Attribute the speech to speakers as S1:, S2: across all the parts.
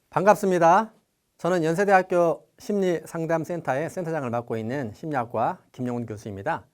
S1: 반갑습니다. 저는 연세대학교 심리상담센터의 센터장을 맡고 있는 심리학과 김용훈 교수입니다.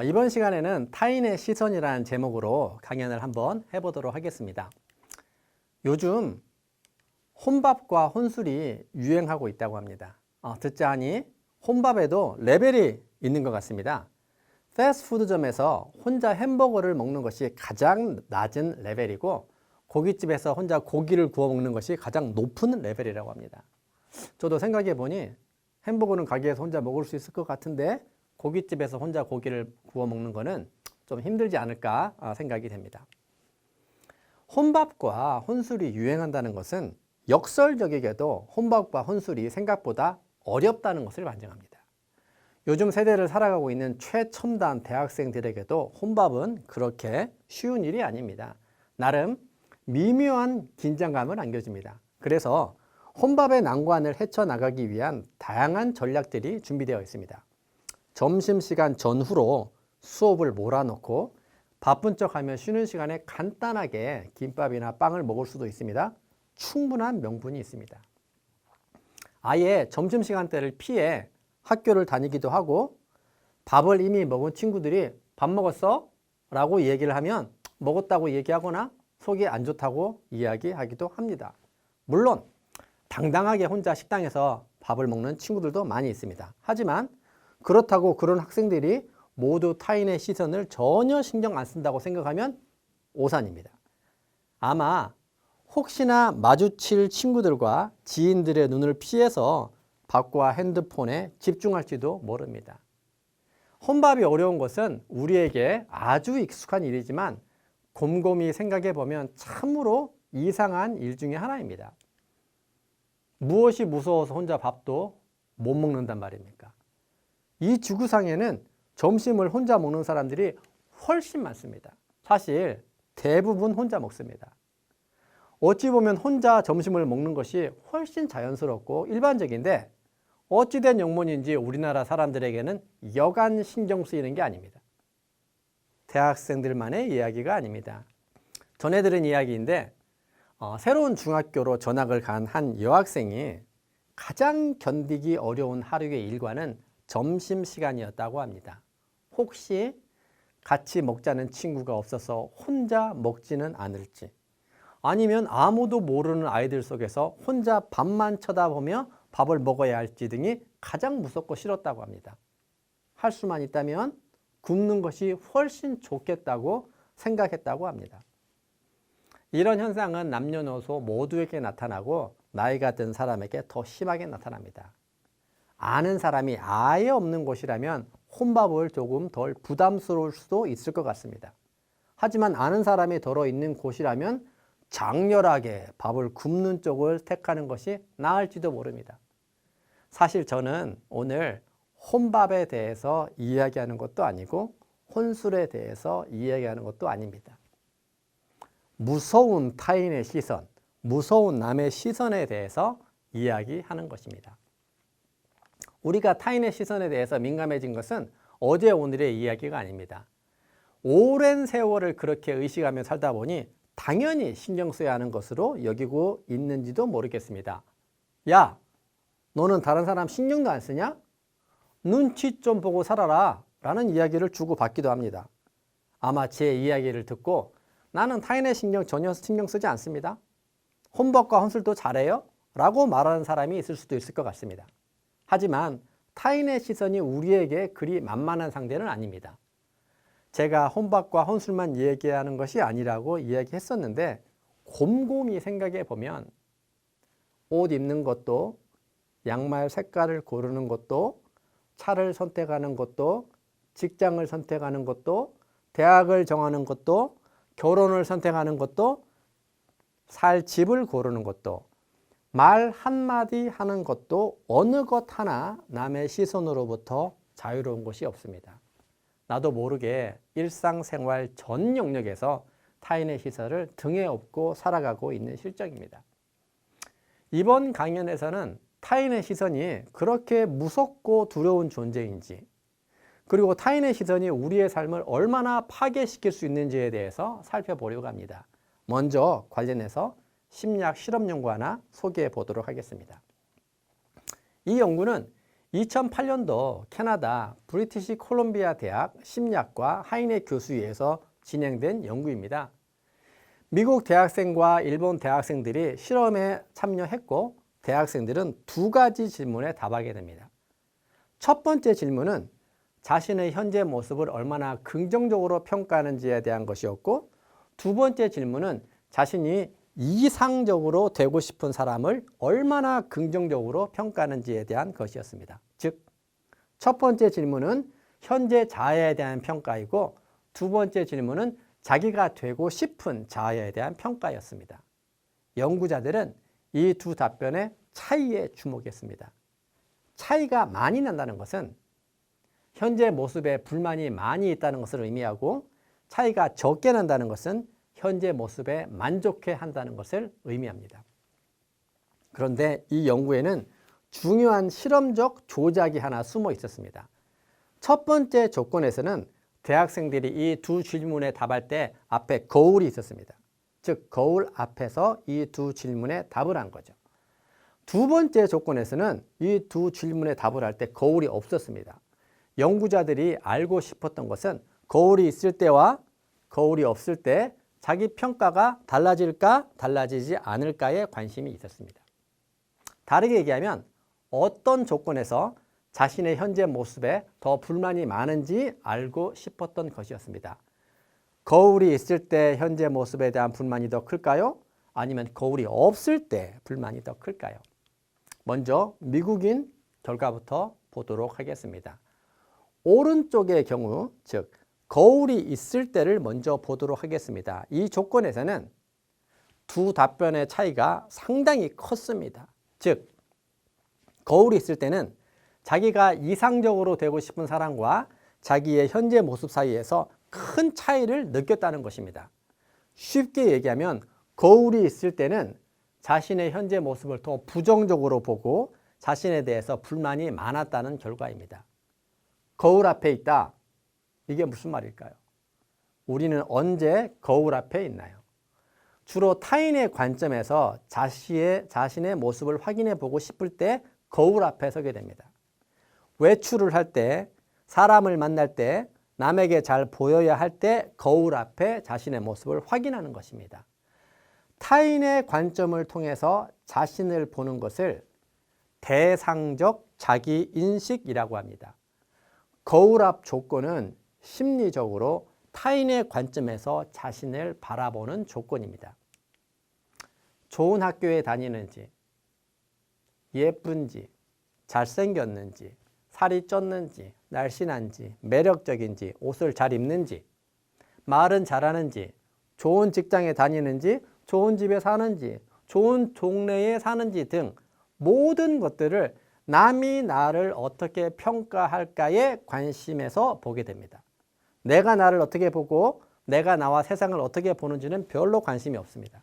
S1: 이번 시간에는 타인의 시선이라는 제목으로 강연을 한번 해보도록 하겠습니다. 요즘 혼밥과 혼술이 유행하고 있다고 합니다. 듣자 하니 혼밥에도 레벨이 있는 것 같습니다. 패스트푸드점에서 혼자 햄버거를 먹는 것이 가장 낮은 레벨이고, 고깃집에서 혼자 고기를 구워 먹는 것이 가장 높은 레벨이라고 합니다. 저도 생각해 보니 햄버거는 가게에서 혼자 먹을 수 있을 것 같은데 고깃집에서 혼자 고기를 구워 먹는 거는 좀 힘들지 않을까 생각이 됩니다. 혼밥과 혼술이 유행한다는 것은 역설적이게도 혼밥과 혼술이 생각보다 어렵다는 것을 반증합니다. 요즘 세대를 살아가고 있는 최첨단 대학생들에게도 혼밥은 그렇게 쉬운 일이 아닙니다. 나름 미묘한 긴장감을 안겨줍니다. 그래서 혼밥의 난관을 헤쳐나가기 위한 다양한 전략들이 준비되어 있습니다. 점심시간 전후로 수업을 몰아넣고 바쁜 척하며 쉬는 시간에 간단하게 김밥이나 빵을 먹을 수도 있습니다. 충분한 명분이 있습니다. 아예 점심시간대를 피해 학교를 다니기도 하고, 밥을 이미 먹은 친구들이 밥 먹었어? 라고 얘기를 하면 먹었다고 얘기하거나 속이 안 좋다고 이야기하기도 합니다. 물론 당당하게 혼자 식당에서 밥을 먹는 친구들도 많이 있습니다. 하지만 그렇다고 그런 학생들이 모두 타인의 시선을 전혀 신경 안 쓴다고 생각하면 오산입니다. 아마 혹시나 마주칠 친구들과 지인들의 눈을 피해서 밥과 핸드폰에 집중할지도 모릅니다. 혼밥이 어려운 것은 우리에게 아주 익숙한 일이지만 곰곰이 생각해 보면 참으로 이상한 일 중에 하나입니다. 무엇이 무서워서 혼자 밥도 못 먹는단 말입니까? 이 지구상에는 점심을 혼자 먹는 사람들이 훨씬 많습니다. 사실 대부분 혼자 먹습니다. 어찌 보면 혼자 점심을 먹는 것이 훨씬 자연스럽고 일반적인데, 어찌된 영문인지 우리나라 사람들에게는 여간 신경 쓰이는 게 아닙니다. 대학생들만의 이야기가 아닙니다. 전해 들은 이야기인데, 새로운 중학교로 전학을 간 한 여학생이 가장 견디기 어려운 하루의 일과는 점심시간이었다고 합니다. 혹시 같이 먹자는 친구가 없어서 혼자 먹지는 않을지, 아니면 아무도 모르는 아이들 속에서 혼자 밥만 쳐다보며 밥을 먹어야 할지 등이 가장 무섭고 싫었다고 합니다. 할 수만 있다면 굶는 것이 훨씬 좋겠다고 생각했다고 합니다. 이런 현상은 남녀노소 모두에게 나타나고 나이가 든 사람에게 더 심하게 나타납니다. 아는 사람이 아예 없는 곳이라면 혼밥을 조금 덜 부담스러울 수도 있을 것 같습니다. 하지만 아는 사람이 덜어 있는 곳이라면 장렬하게 밥을 굶는 쪽을 택하는 것이 나을지도 모릅니다. 사실 저는 오늘 혼밥에 대해서 이야기하는 것도 아니고 혼술에 대해서 이야기하는 것도 아닙니다. 무서운 타인의 시선, 무서운 남의 시선에 대해서 이야기하는 것입니다. 우리가 타인의 시선에 대해서 민감해진 것은 어제 오늘의 이야기가 아닙니다. 오랜 세월을 그렇게 의식하며 살다 보니 당연히 신경 써야 하는 것으로 여기고 있는지도 모르겠습니다. 야, 너는 다른 사람 신경도 안 쓰냐? 눈치 좀 보고 살아라 라는 이야기를 주고받기도 합니다. 아마 제 이야기를 듣고 나는 타인의 전혀 신경 쓰지 않습니다. 혼밥과 혼술도 잘해요? 라고 말하는 사람이 있을 수도 있을 것 같습니다. 하지만 타인의 시선이 우리에게 그리 만만한 상대는 아닙니다. 제가 혼밥과 혼술만 얘기하는 것이 아니라고 이야기했었는데, 곰곰이 생각해 보면 옷 입는 것도, 양말 색깔을 고르는 것도, 차를 선택하는 것도, 직장을 선택하는 것도, 대학을 정하는 것도, 결혼을 선택하는 것도, 살 집을 고르는 것도, 말 한마디 하는 것도 어느 것 하나 남의 시선으로부터 자유로운 것이 없습니다. 나도 모르게 일상생활 전 영역에서 타인의 시선을 등에 업고 살아가고 있는 실정입니다. 이번 강연에서는 타인의 시선이 그렇게 무섭고 두려운 존재인지, 그리고 타인의 시선이 우리의 삶을 얼마나 파괴시킬 수 있는지에 대해서 살펴보려고 합니다. 먼저 관련해서 심리학 실험 연구 하나 소개해 보도록 하겠습니다. 이 연구는 2008년도 캐나다 브리티시 콜롬비아 대학 심리학과 하이네 교수위에서 진행된 연구입니다. 미국 대학생과 일본 대학생들이 실험에 참여했고 대학생들은 두 가지 질문에 답하게 됩니다. 첫 번째 질문은 자신의 현재 모습을 얼마나 긍정적으로 평가하는지에 대한 것이었고, 두 번째 질문은 자신이 이상적으로 되고 싶은 사람을 얼마나 긍정적으로 평가하는지에 대한 것이었습니다. 즉, 첫 번째 질문은 현재 자아에 대한 평가이고, 두 번째 질문은 자기가 되고 싶은 자아에 대한 평가였습니다. 연구자들은 이 두 답변의 차이에 주목했습니다. 차이가 많이 난다는 것은 현재 모습에 불만이 많이 있다는 것을 의미하고, 차이가 적게 난다는 것은 현재 모습에 만족해 한다는 것을 의미합니다. 그런데 이 연구에는 중요한 실험적 조작이 하나 숨어 있었습니다. 첫 번째 조건에서는 대학생들이 이 두 질문에 답할 때 앞에 거울이 있었습니다. 즉, 거울 앞에서 이 두 질문에 답을 한 거죠. 두 번째 조건에서는 이 두 질문에 답을 할 때 거울이 없었습니다. 연구자들이 알고 싶었던 것은 거울이 있을 때와 거울이 없을 때 자기 평가가 달라질까 달라지지 않을까에 관심이 있었습니다. 다르게 얘기하면 어떤 조건에서 자신의 현재 모습에 더 불만이 많은지 알고 싶었던 것이었습니다. 거울이 있을 때 현재 모습에 대한 불만이 더 클까요? 아니면 거울이 없을 때 불만이 더 클까요? 먼저 미국인 결과부터 보도록 하겠습니다. 오른쪽의 경우, 즉 거울이 있을 때를 먼저 보도록 하겠습니다. 이 조건에서는 두 답변의 차이가 상당히 컸습니다. 즉, 거울이 있을 때는 자기가 이상적으로 되고 싶은 사람과 자기의 현재 모습 사이에서 큰 차이를 느꼈다는 것입니다. 쉽게 얘기하면 거울이 있을 때는 자신의 현재 모습을 더 부정적으로 보고 자신에 대해서 불만이 많았다는 결과입니다. 거울 앞에 있다. 이게 무슨 말일까요? 우리는 언제 거울 앞에 있나요? 주로 타인의 관점에서 자신의 모습을 확인해 보고 싶을 때 거울 앞에 서게 됩니다. 외출을 할 때, 사람을 만날 때, 남에게 잘 보여야 할 때 거울 앞에 자신의 모습을 확인하는 것입니다. 타인의 관점을 통해서 자신을 보는 것을 대상적 자기인식이라고 합니다. 거울 앞 조건은 심리적으로 타인의 관점에서 자신을 바라보는 조건입니다. 좋은 학교에 다니는지, 예쁜지, 잘생겼는지, 살이 쪘는지, 날씬한지, 매력적인지, 옷을 잘 입는지, 말은 잘하는지, 좋은 직장에 다니는지, 좋은 집에 사는지, 좋은 동네에 사는지 등 모든 것들을 남이 나를 어떻게 평가할까에 관심에서 보게 됩니다. 내가 나를 어떻게 보고 내가 나와 세상을 어떻게 보는지는 별로 관심이 없습니다.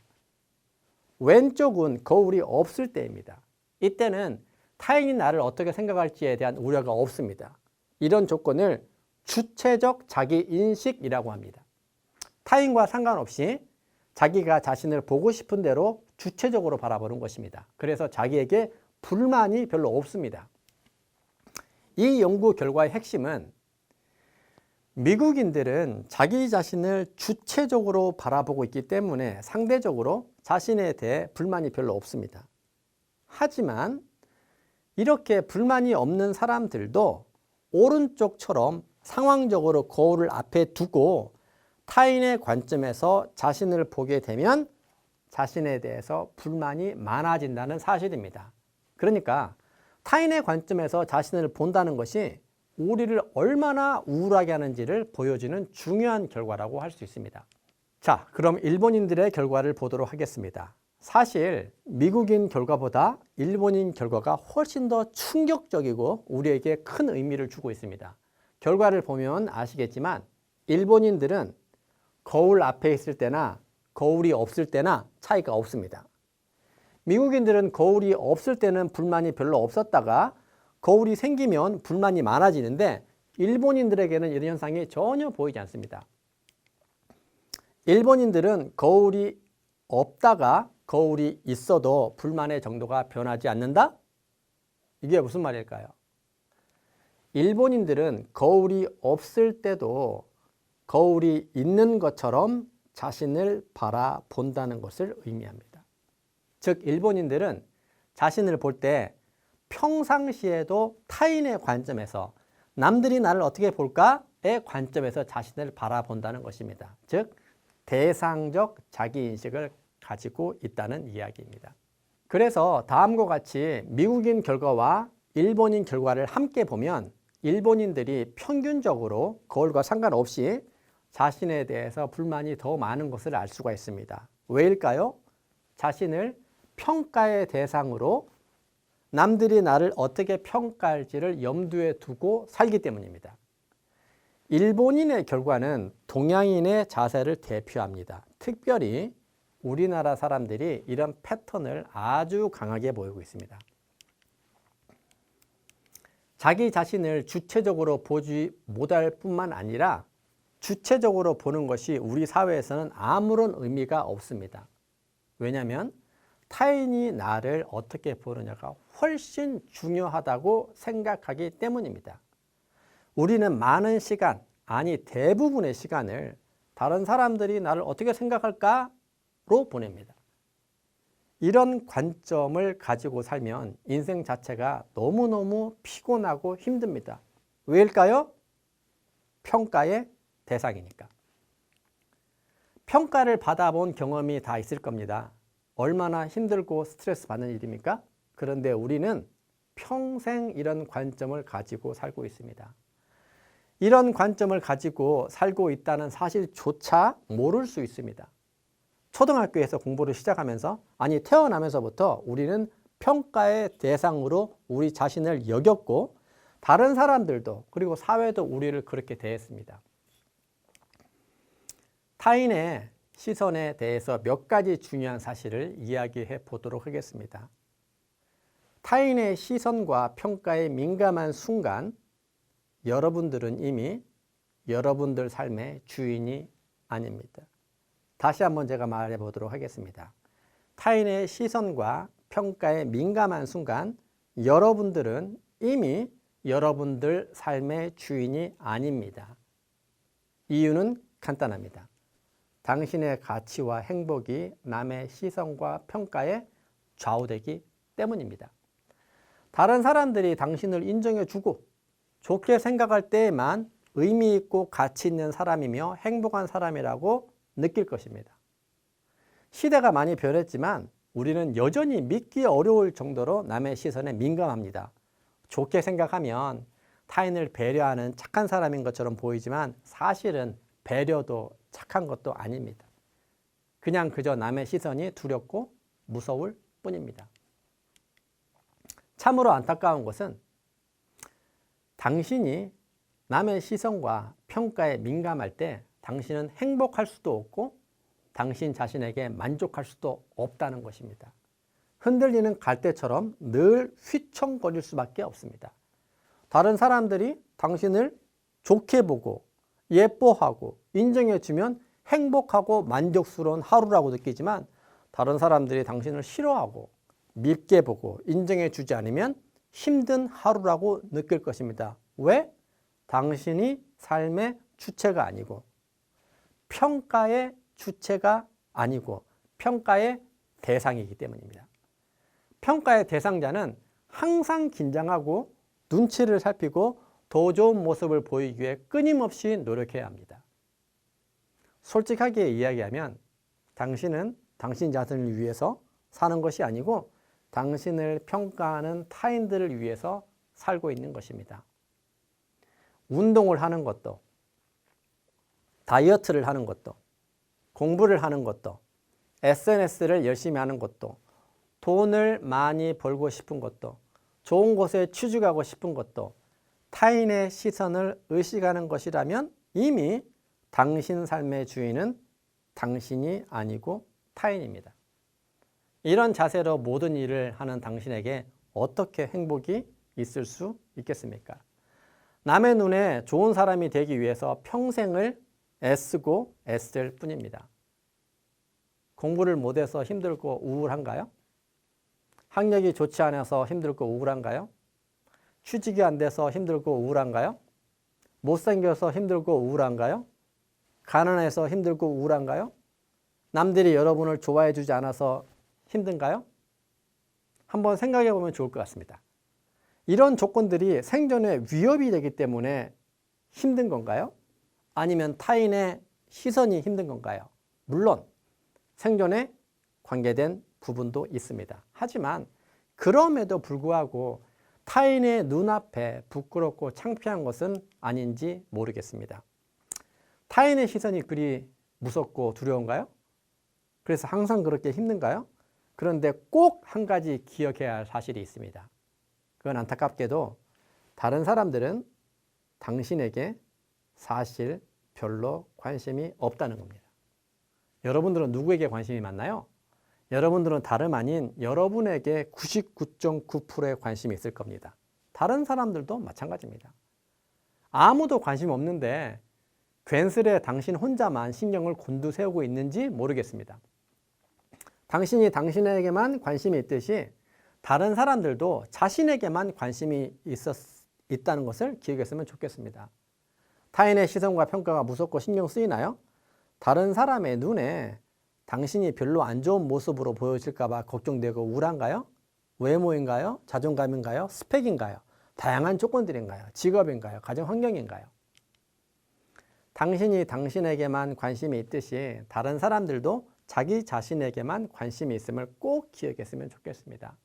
S1: 왼쪽은 거울이 없을 때입니다. 이때는 타인이 나를 어떻게 생각할지에 대한 우려가 없습니다. 이런 조건을 주체적 자기인식이라고 합니다. 타인과 상관없이 자기가 자신을 보고 싶은 대로 주체적으로 바라보는 것입니다. 그래서 자기에게 불만이 별로 없습니다. 이 연구 결과의 핵심은 미국인들은 자기 자신을 주체적으로 바라보고 있기 때문에 상대적으로 자신에 대해 불만이 별로 없습니다. 하지만 이렇게 불만이 없는 사람들도 오른쪽처럼 상황적으로 거울을 앞에 두고 타인의 관점에서 자신을 보게 되면 자신에 대해서 불만이 많아진다는 사실입니다. 그러니까 타인의 관점에서 자신을 본다는 것이 우리를 얼마나 우울하게 하는지를 보여주는 중요한 결과라고 할 수 있습니다. 자, 그럼 일본인들의 결과를 보도록 하겠습니다. 사실 미국인 결과보다 일본인 결과가 훨씬 더 충격적이고 우리에게 큰 의미를 주고 있습니다. 결과를 보면 아시겠지만 일본인들은 거울 앞에 있을 때나 거울이 없을 때나 차이가 없습니다. 미국인들은 거울이 없을 때는 불만이 별로 없었다가 거울이 생기면 불만이 많아지는데 일본인들에게는 이런 현상이 전혀 보이지 않습니다. 일본인들은 거울이 없다가 거울이 있어도 불만의 정도가 변하지 않는다? 이게 무슨 말일까요? 일본인들은 거울이 없을 때도 거울이 있는 것처럼 자신을 바라본다는 것을 의미합니다. 즉, 일본인들은 자신을 볼 때 평상시에도 타인의 관점에서 남들이 나를 어떻게 볼까의 관점에서 자신을 바라본다는 것입니다. 즉, 대상적 자기인식을 가지고 있다는 이야기입니다. 그래서 다음과 같이 미국인 결과와 일본인 결과를 함께 보면 일본인들이 평균적으로 거울과 상관없이 자신에 대해서 불만이 더 많은 것을 알 수가 있습니다. 왜일까요? 자신을 평가의 대상으로 남들이 나를 어떻게 평가할지를 염두에 두고 살기 때문입니다. 일본인의 결과는 동양인의 자세를 대표합니다. 특별히 우리나라 사람들이 이런 패턴을 아주 강하게 보이고 있습니다. 자기 자신을 주체적으로 보지 못할 뿐만 아니라 주체적으로 보는 것이 우리 사회에서는 아무런 의미가 없습니다. 왜냐하면 타인이 나를 어떻게 보느냐가 훨씬 중요하다고 생각하기 때문입니다. 우리는 많은 시간, 아니 대부분의 시간을 다른 사람들이 나를 어떻게 생각할까로 보냅니다. 이런 관점을 가지고 살면 인생 자체가 너무너무 피곤하고 힘듭니다. 왜일까요? 평가의 대상이니까. 평가를 받아본 경험이 다 있을 겁니다. 얼마나 힘들고 스트레스 받는 일입니까? 그런데 우리는 평생 이런 관점을 가지고 살고 있습니다. 이런 관점을 가지고 살고 있다는 사실조차 모를 수 있습니다. 초등학교에서 공부를 시작하면서, 아니 태어나면서부터 우리는 평가의 대상으로 우리 자신을 여겼고 다른 사람들도 그리고 사회도 우리를 그렇게 대했습니다. 타인의 시선에 대해서 몇 가지 중요한 사실을 이야기해 보도록 하겠습니다. 타인의 시선과 평가에 민감한 순간 여러분들은 이미 여러분들 삶의 주인이 아닙니다. 다시 한번 제가 말해 보도록 하겠습니다. 타인의 시선과 평가에 민감한 순간 여러분들은 이미 여러분들 삶의 주인이 아닙니다. 이유는 간단합니다. 당신의 가치와 행복이 남의 시선과 평가에 좌우되기 때문입니다. 다른 사람들이 당신을 인정해주고 좋게 생각할 때에만 의미 있고 가치 있는 사람이며 행복한 사람이라고 느낄 것입니다. 시대가 많이 변했지만 우리는 여전히 믿기 어려울 정도로 남의 시선에 민감합니다. 좋게 생각하면 타인을 배려하는 착한 사람인 것처럼 보이지만 사실은 배려도 착한 것도 아닙니다. 그냥 그저 남의 시선이 두렵고 무서울 뿐입니다. 참으로 안타까운 것은 당신이 남의 시선과 평가에 민감할 때 당신은 행복할 수도 없고 당신 자신에게 만족할 수도 없다는 것입니다. 흔들리는 갈대처럼 늘 휘청거릴 수밖에 없습니다. 다른 사람들이 당신을 좋게 보고 예뻐하고 인정해주면 행복하고 만족스러운 하루라고 느끼지만 다른 사람들이 당신을 싫어하고 밉게 보고 인정해주지 않으면 힘든 하루라고 느낄 것입니다. 왜? 당신이 삶의 주체가 아니고 평가의 주체가 아니고 평가의 대상이기 때문입니다. 평가의 대상자는 항상 긴장하고 눈치를 살피고 더 좋은 모습을 보이기 위해 끊임없이 노력해야 합니다. 솔직하게 이야기하면 당신은 당신 자신을 위해서 사는 것이 아니고 당신을 평가하는 타인들을 위해서 살고 있는 것입니다. 운동을 하는 것도, 다이어트를 하는 것도, 공부를 하는 것도, SNS를 열심히 하는 것도, 돈을 많이 벌고 싶은 것도, 좋은 곳에 취직하고 싶은 것도 타인의 시선을 의식하는 것이라면 이미 당신 삶의 주인은 당신이 아니고 타인입니다. 이런 자세로 모든 일을 하는 당신에게 어떻게 행복이 있을 수 있겠습니까? 남의 눈에 좋은 사람이 되기 위해서 평생을 애쓰고 애쓸 뿐입니다. 공부를 못해서 힘들고 우울한가요? 학력이 좋지 않아서 힘들고 우울한가요? 취직이 안 돼서 힘들고 우울한가요? 못생겨서 힘들고 우울한가요? 가난해서 힘들고 우울한가요? 남들이 여러분을 좋아해 주지 않아서 힘든가요? 한번 생각해 보면 좋을 것 같습니다. 이런 조건들이 생존에 위협이 되기 때문에 힘든 건가요? 아니면 타인의 시선이 힘든 건가요? 물론 생존에 관계된 부분도 있습니다. 하지만 그럼에도 불구하고 타인의 눈앞에 부끄럽고 창피한 것은 아닌지 모르겠습니다. 타인의 시선이 그리 무섭고 두려운가요? 그래서 항상 그렇게 힘든가요? 그런데 꼭 한 가지 기억해야 할 사실이 있습니다. 그건 안타깝게도 다른 사람들은 당신에게 사실 별로 관심이 없다는 겁니다. 여러분들은 누구에게 관심이 많나요? 여러분들은 다름 아닌 여러분에게 99.9%의 관심이 있을 겁니다. 다른 사람들도 마찬가지입니다. 아무도 관심 없는데 괜스레 당신 혼자만 신경을 곤두세우고 있는지 모르겠습니다. 당신이 당신에게만 관심이 있듯이 다른 사람들도 자신에게만 관심이 있다는 것을 기억했으면 좋겠습니다. 타인의 시선과 평가가 무섭고 신경 쓰이나요? 다른 사람의 눈에 당신이 별로 안 좋은 모습으로 보여질까 봐 걱정되고 우울한가요? 외모인가요? 자존감인가요? 스펙인가요? 다양한 조건들인가요? 직업인가요? 가정 환경인가요? 당신이 당신에게만 관심이 있듯이 다른 사람들도 자기 자신에게만 관심이 있음을 꼭 기억했으면 좋겠습니다.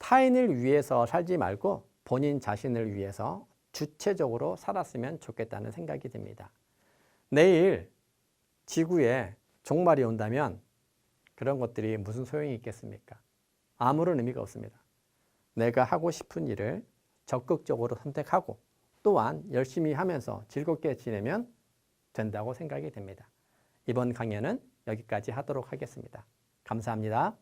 S1: 타인을 위해서 살지 말고 본인 자신을 위해서 주체적으로 살았으면 좋겠다는 생각이 듭니다. 내일 지구에 종말이 온다면 그런 것들이 무슨 소용이 있겠습니까? 아무런 의미가 없습니다. 내가 하고 싶은 일을 적극적으로 선택하고 또한 열심히 하면서 즐겁게 지내면 된다고 생각이 됩니다. 이번 강연은 여기까지 하도록 하겠습니다. 감사합니다.